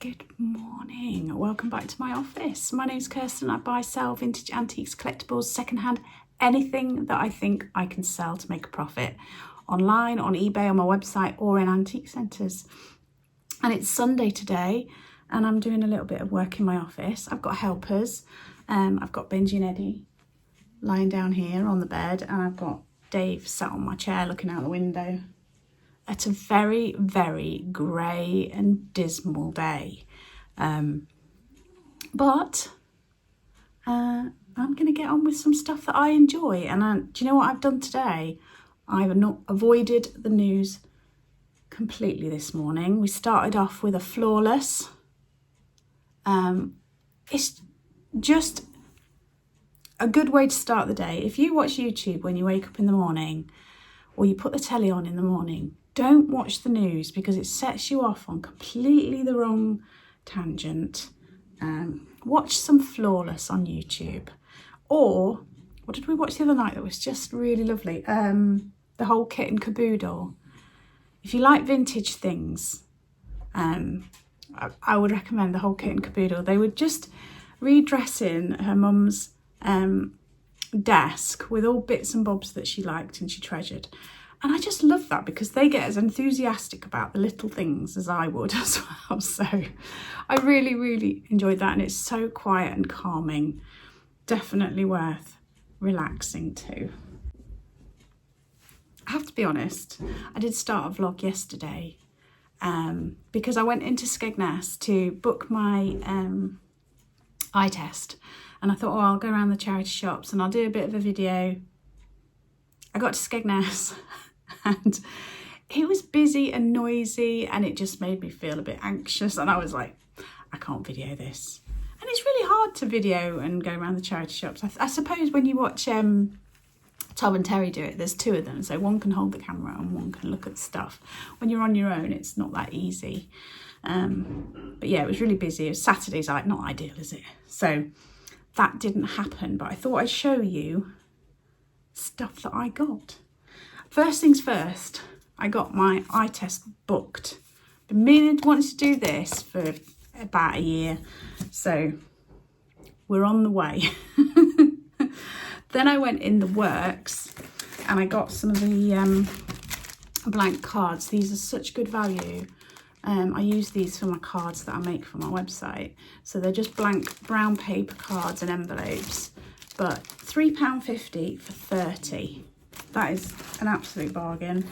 Good morning, welcome back to my office. My name is Kirsten. I buy, sell vintage antiques, collectibles, secondhand, anything that I think I can sell to make a profit online, on eBay, on my website or in antique centres. And it's Sunday today and I'm doing a little bit of work in my office. I've got helpers. I've got Benji and Eddie lying down here on the bed and I've got Dave sat on my chair looking out the window. It's a very, very grey and dismal day. But I'm going to get on with some stuff that I enjoy. And do you know what I've done today? I've not avoided the news completely this morning. We started off with a flawless. It's just a good way to start the day. If you watch YouTube when you wake up in the morning or you put the telly on in the morning, don't watch the news because it sets you off on completely the wrong tangent. Watch some flawless on YouTube. Or, what did we watch the other night that was just really lovely? The whole kit and caboodle. If you like vintage things, I would recommend the whole kit and caboodle. They were just redressing her mum's desk with all bits and bobs that she liked and she treasured. And I just love that because they get as enthusiastic about the little things as I would as well. So I really, really enjoyed that. And it's so quiet and calming. Definitely worth relaxing to. I have to be honest, I did start a vlog yesterday because I went into Skegness to book my eye test. And I thought, oh, I'll go around the charity shops and I'll do a bit of a video. I got to Skegness and it was busy and noisy and it just made me feel a bit anxious. And I was like, I can't video this. And it's really hard to video and go around the charity shops. I suppose when you watch Tom and Terry do it, there's two of them. So one can hold the camera and one can look at stuff. When you're on your own, it's not that easy. But yeah, it was really busy. It was Saturday's like not ideal, is it? So that didn't happen, but I thought I'd show you stuff that I got. First things first, I got my eye test booked. Been meaning wanting to do this for about a year, so we're on the way. Then I went in the works and I got some of the blank cards. These are such good value. I use these for my cards that I make for my website. So they're just blank brown paper cards and envelopes, but £3.50 for 30. That is an absolute bargain.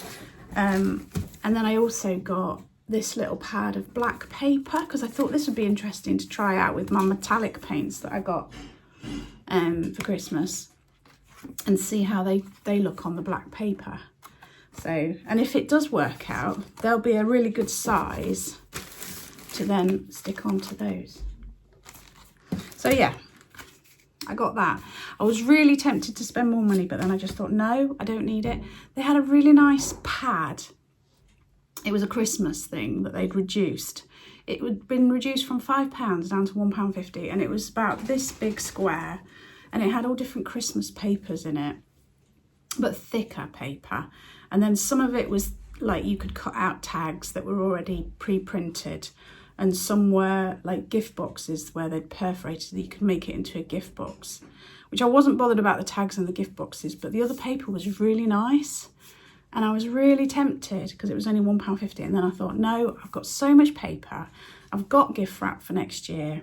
And then I also got this little pad of black paper because I thought this would be interesting to try out with my metallic paints that I got for Christmas and see how they look on the black paper. So, and if it does work out, they'll be a really good size to then stick onto those. So yeah, I got that. I was really tempted to spend more money, but then I just thought, no, I don't need it. They had a really nice pad. It was a Christmas thing that they'd reduced. It had been reduced from £5 down to £1.50, and it was about this big square, and it had all different Christmas papers in it, but thicker paper. And then some of it was like you could cut out tags that were already pre-printed, and some were like gift boxes where they'd perforated that you could make it into a gift box, which I wasn't bothered about the tags and the gift boxes, but the other paper was really nice. And I was really tempted because it was only £1.50. And then I thought, no, I've got so much paper. I've got gift wrap for next year.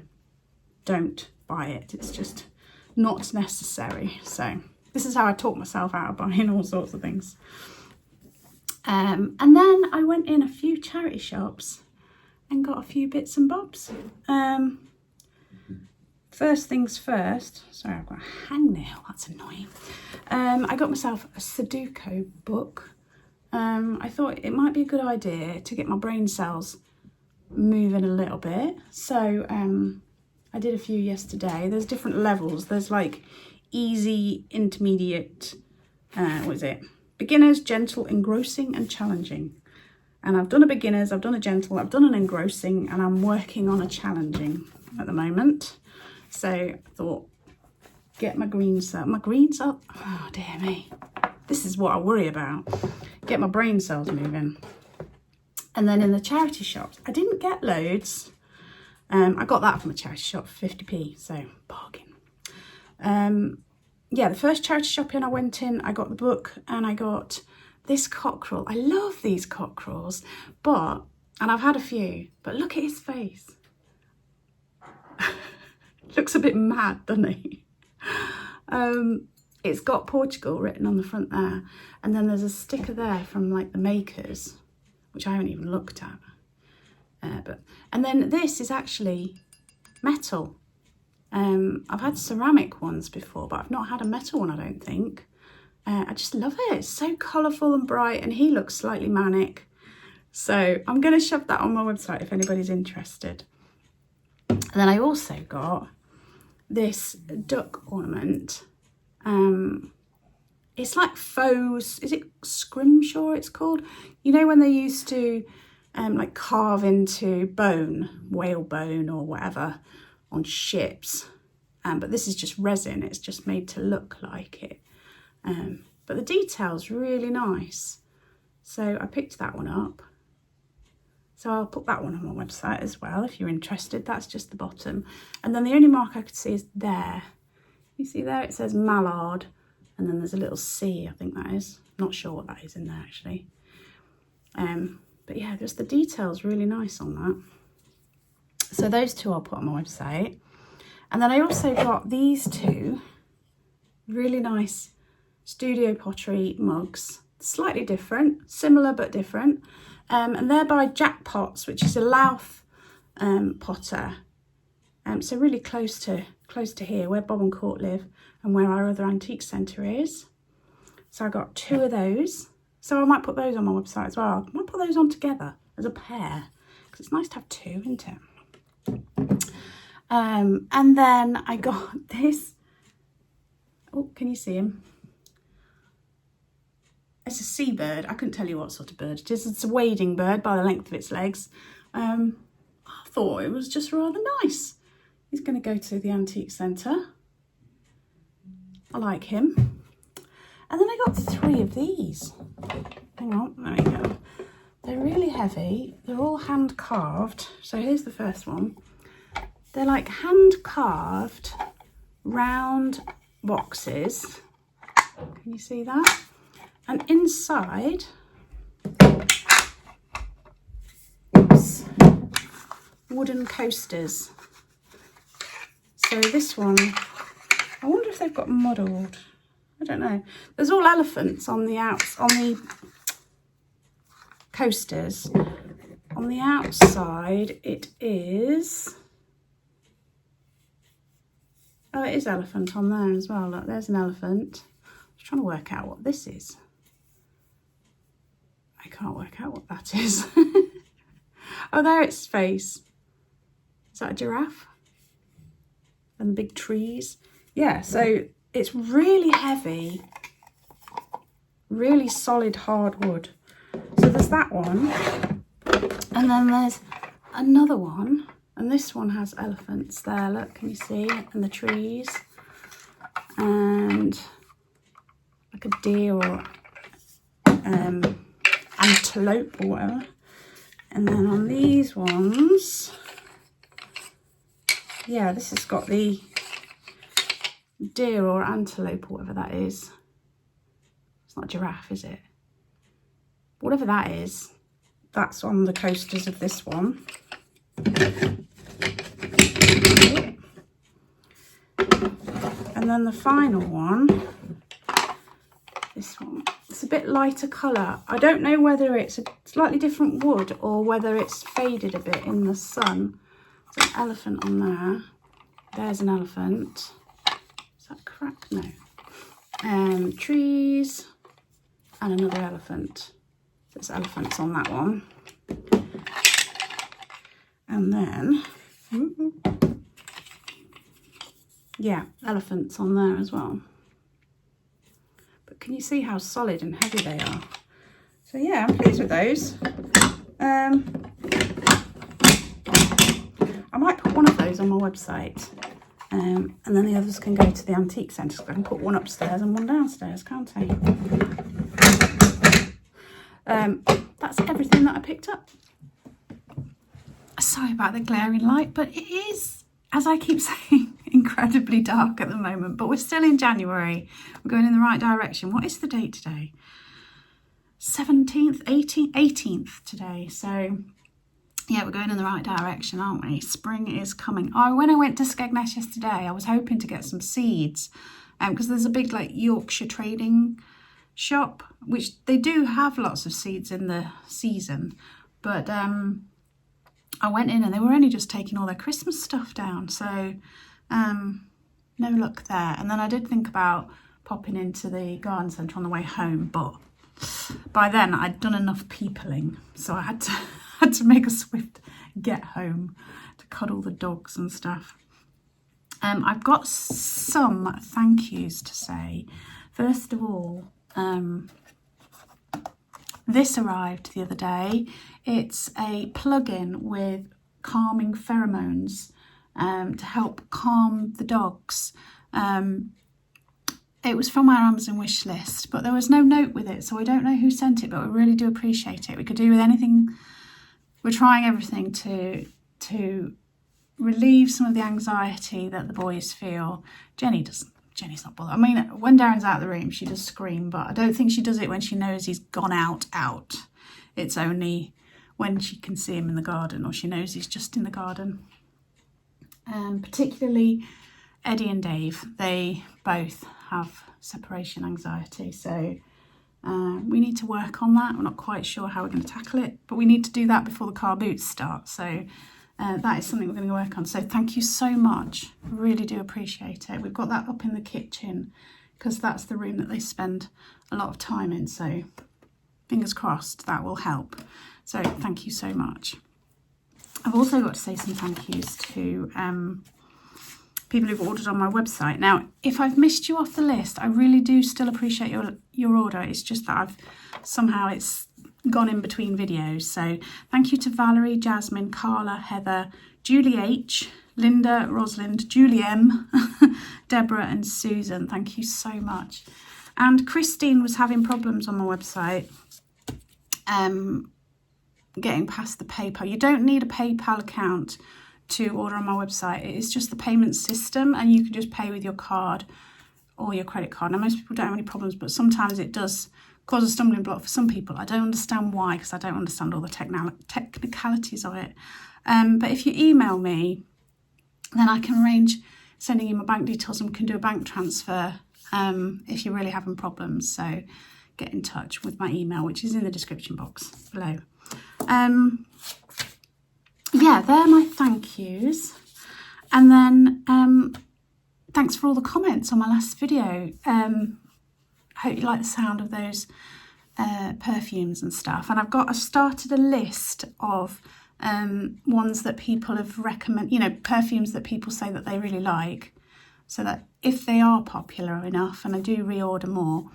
Don't buy it. It's just not necessary. So this is how I talk myself out of buying all sorts of things. And then I went in a few charity shops and got a few bits and bobs. First things first, sorry, I've got a hangnail, that's annoying. I got myself a Sudoku book. I thought it might be a good idea to get my brain cells moving a little bit. So I did a few yesterday. There's different levels. There's like easy, intermediate, what is it? Beginners, gentle, engrossing and challenging. And I've done a beginners, I've done a gentle, I've done an engrossing, and I'm working on a challenging at the moment. So I thought, get my greens up. My greens up? Oh, dear me. This is what I worry about. Get my brain cells moving. And then in the charity shops, I didn't get loads. I got that from a charity shop for 50p, so bargain. Yeah, the first charity shopping I went in, I got the book and I got this cockerel. I love these cockerels, and I've had a few, but look at his face. Looks a bit mad, doesn't he? It's got Portugal written on the front there, and then there's a sticker there from like the makers, which I haven't even looked at. And then this is actually metal. I've had ceramic ones before, but I've not had a metal one, I don't think. I just love it. It's so colourful and bright, and he looks slightly manic. So I'm going to shove that on my website if anybody's interested. And then I also got this duck ornament. It's like faux, is it scrimshaw it's called? You know when they used to like carve into bone, whale bone or whatever on ships. But this is just resin, it's just made to look like it. But the detail's really nice. So I picked that one up. So I'll put that one on my website as well if you're interested. That's just the bottom. And then the only mark I could see is there. You see there it says mallard, and then there's a little C, I think that is. Not sure what that is in there actually. But yeah, just the detail's really nice on that. So those two I'll put on my website. And then I also got these two really nice studio pottery mugs. Slightly different, similar but different. And they're by Jackpots, which is a Louth potter. So really close to here, where Bob and Court live and where our other antique centre is. So I got two of those. So I might put those on my website as well. I might put those on together as a pair, because it's nice to have two, isn't it? And then I got this. Oh, can you see him? It's a seabird. I couldn't tell you what sort of bird it is. It's a wading bird by the length of its legs. I thought it was just rather nice. He's going to go to the antique centre. I like him. And then I got 3 of these. Hang on, there we go. They're really heavy. They're all hand carved. So here's the first one. They're like hand carved round boxes. Can you see that? And inside, oops, wooden coasters. So this one, I wonder if they've got modelled. I don't know. There's all elephants on the coasters. On the outside, it is. Oh, it is elephant on there as well. Look, there's an elephant. I was trying to work out what this is. I can't work out what that is. Oh, there its face. Is that a giraffe? And the big trees. Yeah, so it's really heavy, really solid hard wood. So there's that one. And then there's another one. And this one has elephants there, look, can you see? And the trees. And like a deer or antelope or whatever. And then on these ones, yeah, this has got the deer or antelope or whatever that is. It's not a giraffe, is it? Whatever that is, that's on the coasters of this one. And then the final one, this one, it's a bit lighter colour. I don't know whether it's a slightly different wood or whether it's faded a bit in the sun. There's an elephant on there. There's an elephant. Is that crack? No. Trees and another elephant. There's elephants on that one. And then, yeah, elephants on there as well. But can you see how solid and heavy they are? So yeah, I'm pleased with those. I might put one of those on my website. And then the others can go to the antique centre. I can put one upstairs and one downstairs, can't I? That's everything that I picked up. Sorry about the glaring light, but it is, as I keep saying, incredibly dark at the moment, but we're still in January. We're going in the right direction. What is the date today? 17th, 18th today. So yeah, we're going in the right direction, aren't we? Spring is coming. Oh, when I went to Skegness yesterday, I was hoping to get some seeds because there's a big like Yorkshire trading shop, which they do have lots of seeds in the season, but I went in and they were only just taking all their Christmas stuff down, so no luck there. And then I did think about popping into the garden centre on the way home, but by then I'd done enough peopling, so I had to make a swift get home to cuddle the dogs and stuff. I've got some thank yous to say. First of all, this arrived the other day. It's a plug-in with calming pheromones to help calm the dogs. It was from our Amazon wish list, but there was no note with it, so I don't know who sent it, but we really do appreciate it. We could do with anything. We're trying everything to relieve some of the anxiety that the boys feel. Jenny's not bothered. I mean, when Darren's out of the room, she does scream, but I don't think she does it when she knows he's gone out. It's only when she can see him in the garden or she knows he's just in the garden. Particularly Eddie and Dave, they both have separation anxiety, so we need to work on that. We're not quite sure how we're going to tackle it, but we need to do that before the car boots start, so that is something we're going to work on. So thank you so much, I really do appreciate it. We've got that up in the kitchen because that's the room that they spend a lot of time in, so fingers crossed that will help. So thank you so much. I've also got to say some thank yous to people who've ordered on my website. Now, if I've missed you off the list, I really do still appreciate your order. It's just that it's gone in between videos. So thank you to Valerie, Jasmine, Carla, Heather, Julie H, Linda, Rosalind, Julie M, Deborah and Susan. Thank you so much. And Christine was having problems on my website getting past the PayPal. You don't need a PayPal account to order on my website. It is just the payment system, and you can just pay with your card or your credit card. Now, most people don't have any problems, but sometimes it does cause a stumbling block for some people. I don't understand why, because I don't understand all the technicalities of it. But if you email me, then I can arrange sending you my bank details and we can do a bank transfer if you're really having problems. So get in touch with my email, which is in the description box below. Yeah, they're my thank yous. And then thanks for all the comments on my last video. I hope you like the sound of those perfumes and stuff. And I've started a list of ones that people have recommended, perfumes that people say that they really like, so that if they are popular enough and I do reorder more,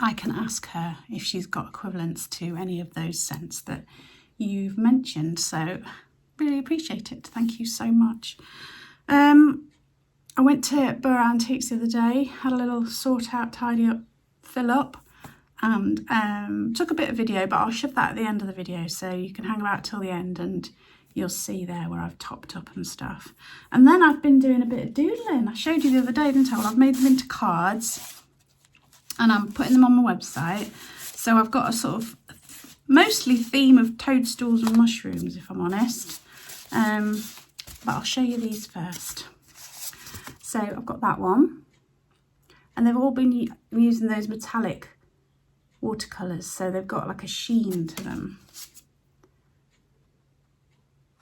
I can ask her if she's got equivalents to any of those scents that you've mentioned. So really appreciate it. Thank you so much. I went to Burgh Antiques the other day, had a little sort out, tidy up, fill up, and took a bit of video, but I'll shove that at the end of the video so you can hang about till the end and you'll see there where I've topped up and stuff. And then I've been doing a bit of doodling. I showed you the other day, didn't I? Well, I've made them into cards and I'm putting them on my website. So I've got a sort of mostly theme of toadstools and mushrooms, if I'm honest. But I'll show you these first. So I've got that one, and they've all been using those metallic watercolours, so they've got like a sheen to them.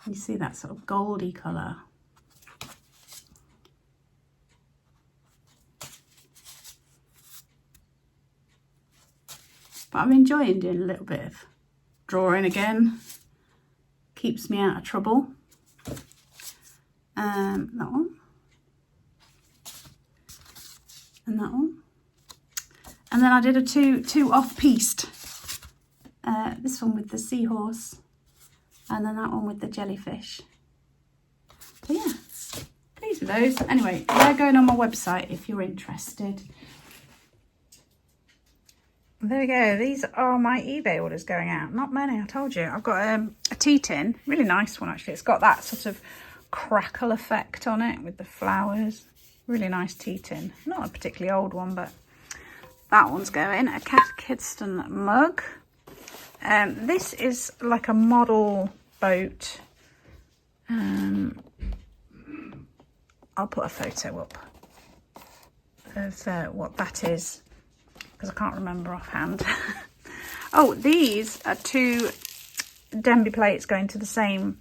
You see that sort of goldy colour. But I'm enjoying doing a little bit of drawing again. Keeps me out of trouble. That one. And that one. And then I did a two off-piste. This one with the seahorse, and then that one with the jellyfish. So yeah, pleased with those. Anyway, they're going on my website if you're interested. there we go. These are my eBay orders going out. Not many, I told you. I've got a tea tin, really nice one actually. It's got that sort of crackle effect on it with the flowers. Really nice tea tin. Not a particularly old one, but that one's going. A Kidston mug. This is like a model boat. I'll put a photo up of what that is, because I can't remember offhand. Oh, these are 2 Denby plates going to the same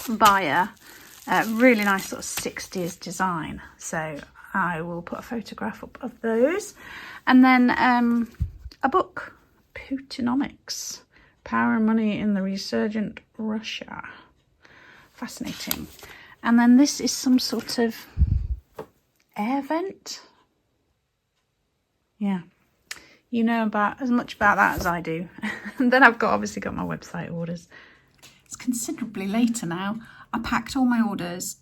buyer. Really nice sort of 60s design. So I will put a photograph up of those. And then a book, Putinomics, Power and Money in the Resurgent Russia. Fascinating. And then this is some sort of air vent. Yeah. You know about as much about that as I do. And then I've obviously got my website orders. It's considerably later now. I packed all my orders.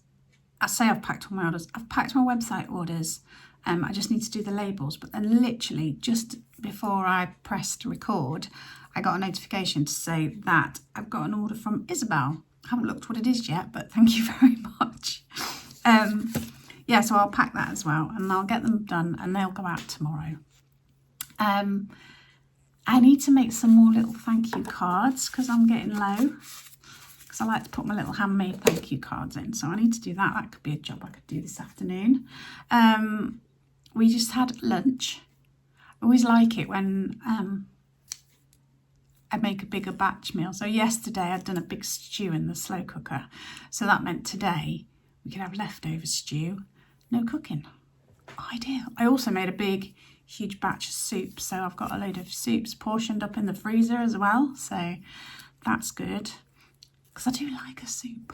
I say I've packed all my orders. I've packed my website orders. I just need to do the labels. But then literally just before I pressed record, I got a notification to say that I've got an order from Isabel. I haven't looked what it is yet, but thank you very much. Yeah, so I'll pack that as well, and I'll get them done, and they'll go out tomorrow. I need to make some more little thank you cards because I'm getting low. Because I like to put my little handmade thank you cards in, so I need to do that. That could be a job I could do this afternoon. We just had lunch. I always like it when I make a bigger batch meal. So yesterday I'd done a big stew in the slow cooker. So that meant today we could have leftover stew, no cooking. Ideal. I also made a huge batch of soup. So I've got a load of soups portioned up in the freezer as well. So that's good. Because I do like a soup.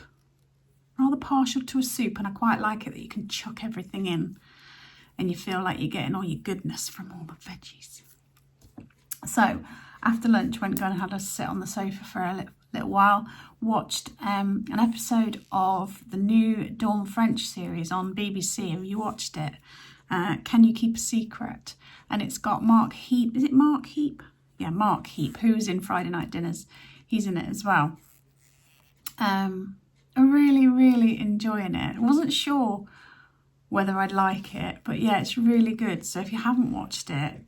I'm rather partial to a soup, and I quite like it that you can chuck everything in and you feel like you're getting all your goodness from all the veggies. So after lunch, went and had a sit on the sofa for a little while, watched an episode of the new Dawn French series on BBC. Have you watched it? Can You Keep a Secret? And it's got Mark Heap. Is it Mark Heap? Yeah, Mark Heap, who's in Friday Night Dinners. He's in it as well. I'm really, really enjoying it. I wasn't sure whether I'd like it, but yeah, it's really good. So if you haven't watched it,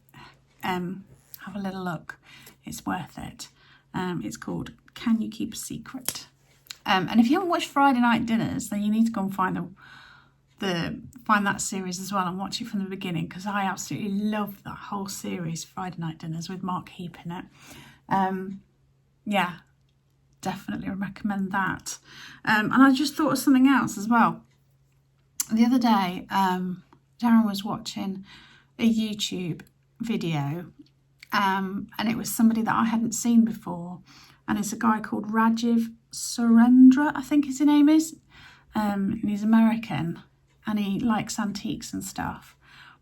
have a little look. It's worth it. It's called Can You Keep a Secret? And if you haven't watched Friday Night Dinners, then you need to go and find that series as well and watch it from the beginning, because I absolutely love that whole series, Friday Night Dinners, with Mark Heap in it. Yeah, definitely recommend that. And I just thought of something else as well. The other day, Darren was watching a YouTube video, and it was somebody that I hadn't seen before, and it's a guy called Rajiv Surendra, I think his name is, and he's American, and he likes antiques and stuff,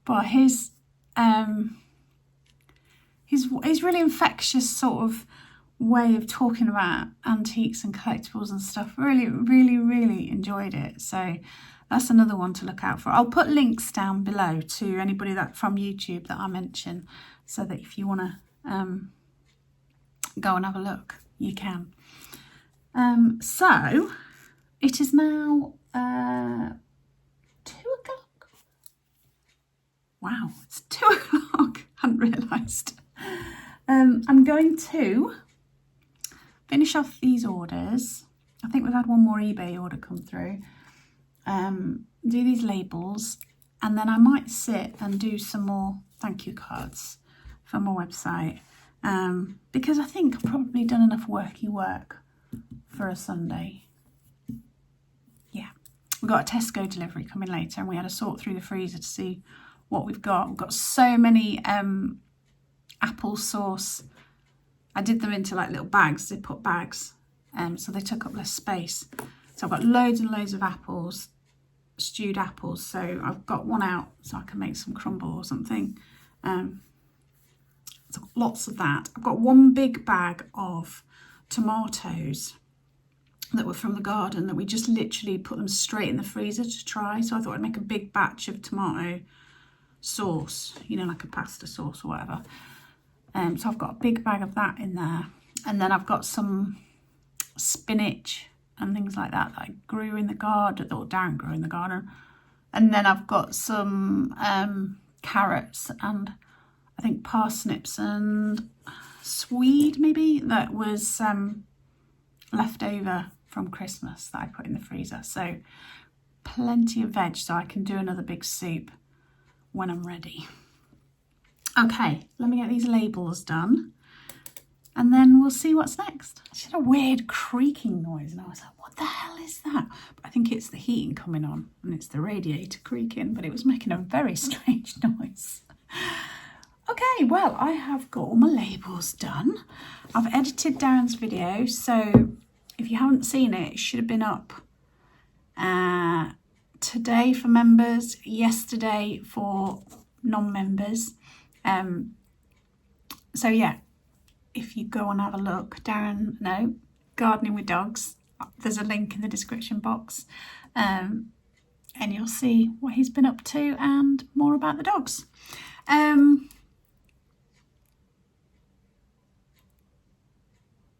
but his really infectious sort of way of talking about antiques and collectibles and stuff, really, really, really enjoyed it. So that's another one to look out for. I'll put links down below to anybody that from YouTube that I mention, so that if you want to go and have a look, you can. So it is now 2 o'clock. Wow, it's 2 o'clock. I hadn't realised. I'm going to finish off these orders. I think we've had one more eBay order come through. Do these labels, and then I might sit and do some more thank you cards for my website, because I think I've probably done enough worky work for a Sunday. Yeah, we've got a Tesco delivery coming later, and we had to sort through the freezer to see what we've got. We've got so many apple sauce. I did them into like little bags, they put bags, so they took up less space. So I've got loads and loads of apples, stewed apples. So I've got one out so I can make some crumble or something. So lots of that. I've got one big bag of tomatoes that were from the garden that we just literally put them straight in the freezer to try. So I thought I'd make a big batch of tomato sauce, you know, like a pasta sauce or whatever. So I've got a big bag of that in there. And then I've got some spinach and things like that I grew in the garden, or Darren grew in the garden. And then I've got some carrots and I think parsnips and swede maybe that was left over from Christmas that I put in the freezer. So plenty of veg, so I can do another big soup when I'm ready. Okay, let me get these labels done and then we'll see what's next. I just had a weird creaking noise and I was like, what the hell is that? But I think it's the heating coming on and it's the radiator creaking, but it was making a very strange noise. Okay, well, I have got all my labels done. I've edited Darren's video, so if you haven't seen it, it should have been up today for members, yesterday for non-members. So yeah, if you go and have a look, Gardening with Dogs, there's a link in the description box, and you'll see what he's been up to and more about the dogs.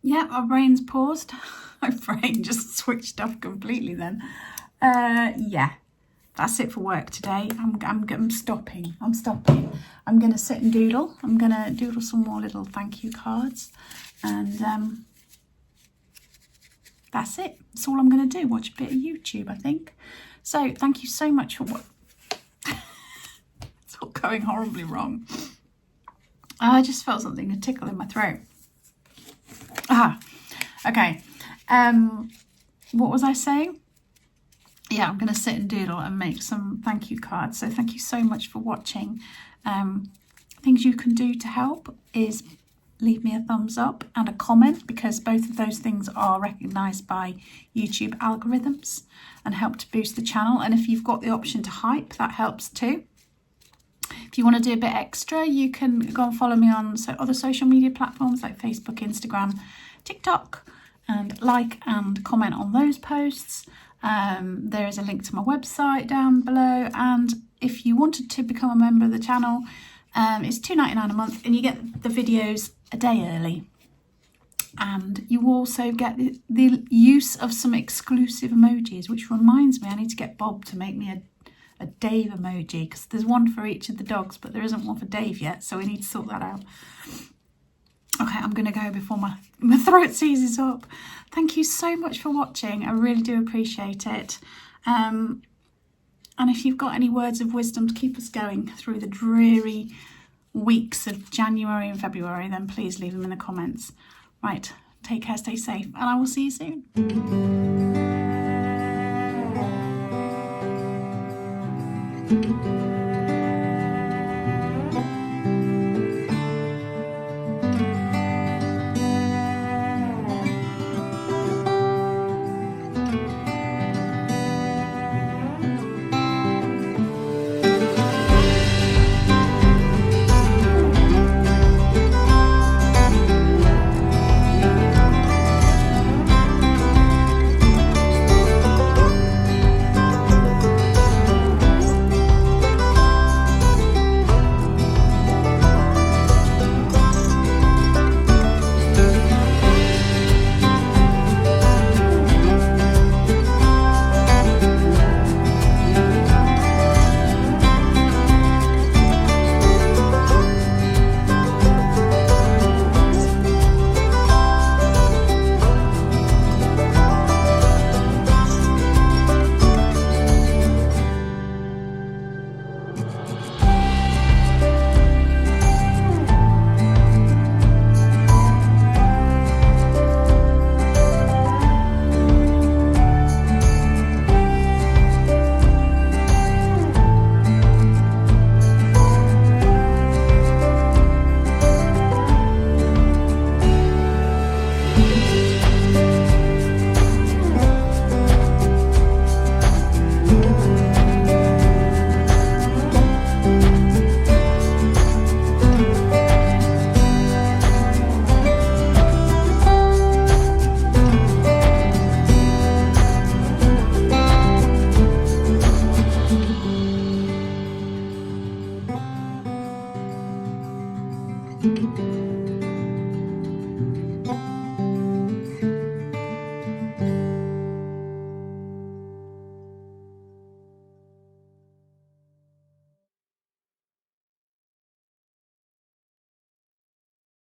Yeah, my brain's paused. My brain just switched off completely then. Yeah, that's it for work today. I'm stopping. I'm going to sit and doodle. I'm going to doodle some more little thank you cards. And that's it. That's all I'm going to do. Watch a bit of YouTube, I think. So thank you so much for what... It's all going horribly wrong. I just felt something, a tickle in my throat. Okay. What was I saying? Yeah, I'm going to sit and doodle and make some thank you cards. So thank you so much for watching. Things you can do to help is leave me a thumbs up and a comment, because both of those things are recognised by YouTube algorithms and help to boost the channel. And if you've got the option to hype, that helps too. If you want to do a bit extra, you can go and follow me on other social media platforms like Facebook, Instagram, TikTok, and like and comment on those posts. There is a link to my website down below, and if you wanted to become a member of the channel, it's $2.99 a month and you get the videos a day early. And you also get the use of some exclusive emojis, which reminds me I need to get Bob to make me a Dave emoji, because there's one for each of the dogs, but there isn't one for Dave yet, so we need to sort that out. Okay, I'm going to go before my throat seizes up. Thank you so much for watching. I really do appreciate it. And if you've got any words of wisdom to keep us going through the dreary weeks of January and February, then please leave them in the comments. Right, take care, stay safe, and I will see you soon.